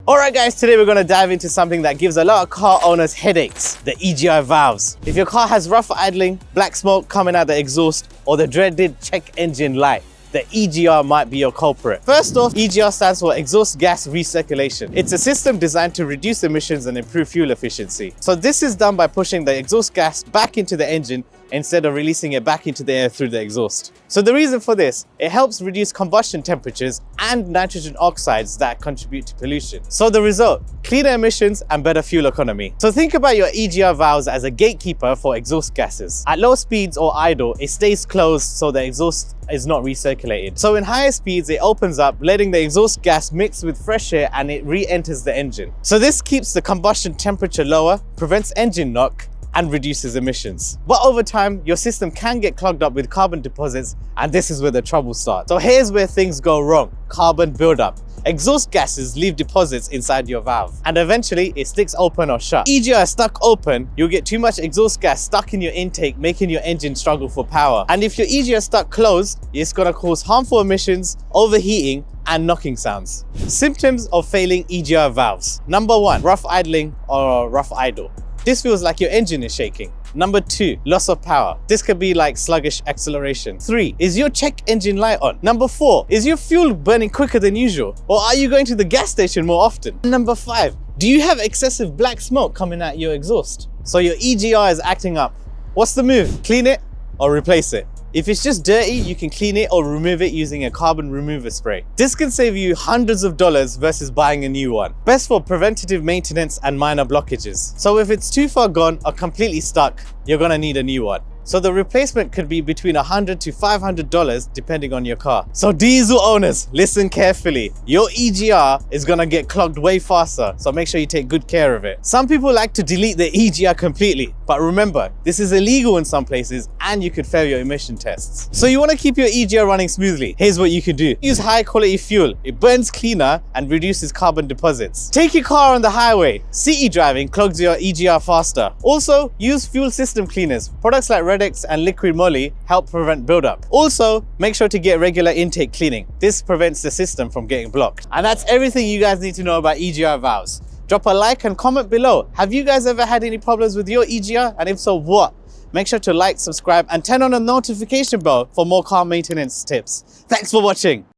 Alright guys, today we're going to dive into something that gives a lot of car owners headaches, the EGR valves. If your car has rough idling, black smoke coming out the exhaust, or the dreaded check engine light, the EGR might be your culprit. First off, EGR stands for exhaust gas recirculation. It's a system designed to reduce emissions and improve fuel efficiency. So this is done by pushing the exhaust gas back into the engine instead of releasing it back into the air through the exhaust. So the reason for this, it helps reduce combustion temperatures and nitrogen oxides that contribute to pollution. So the result, cleaner emissions and better fuel economy. So think about your EGR valves as a gatekeeper for exhaust gases. At low speeds or idle, it stays closed so the exhaust is not recirculated. So in higher speeds, it opens up, letting the exhaust gas mix with fresh air and it re-enters the engine. So this keeps the combustion temperature lower, prevents engine knock, and reduces emissions. But over time, your system can get clogged up with carbon deposits, and this is where the trouble starts. So here's where things go wrong. Carbon buildup. Exhaust gases leave deposits inside your valve, and eventually it sticks open or shut. EGR stuck open, you'll get too much exhaust gas stuck in your intake, making your engine struggle for power. And if your EGR stuck closed, it's gonna cause harmful emissions, overheating, and knocking sounds. Symptoms of failing EGR valves. Number 1, rough idling or rough idle. This feels like your engine is shaking. Number 2, loss of power. This could be like sluggish acceleration. 3, is your check engine light on? Number 4, is your fuel burning quicker than usual? Or are you going to the gas station more often? Number 5, do you have excessive black smoke coming out your exhaust? So your EGR is acting up. What's the move? Clean it or replace it? If it's just dirty, you can clean it or remove it using a carbon remover spray. This can save you hundreds of dollars versus buying a new one. Best for preventative maintenance and minor blockages. So if it's too far gone or completely stuck, you're gonna need a new one. So the replacement could be between $100 to $500 depending on your car. So diesel owners, listen carefully. Your EGR is gonna get clogged way faster, so make sure you take good care of it. Some people like to delete the EGR completely, but remember, this is illegal in some places and you could fail your emission tests. So you wanna keep your EGR running smoothly. Here's what you can do. Use high quality fuel. It burns cleaner and reduces carbon deposits. Take your car on the highway. City driving clogs your EGR faster. Also, use fuel system cleaners. Products like Redex and Liquid Moly help prevent buildup. Also, make sure to get regular intake cleaning. This prevents the system from getting blocked. And that's everything you guys need to know about EGR valves. Drop a like and comment below. Have you guys ever had any problems with your EGR? And if so, what? Make sure to like, subscribe, and turn on the notification bell for more car maintenance tips. Thanks for watching.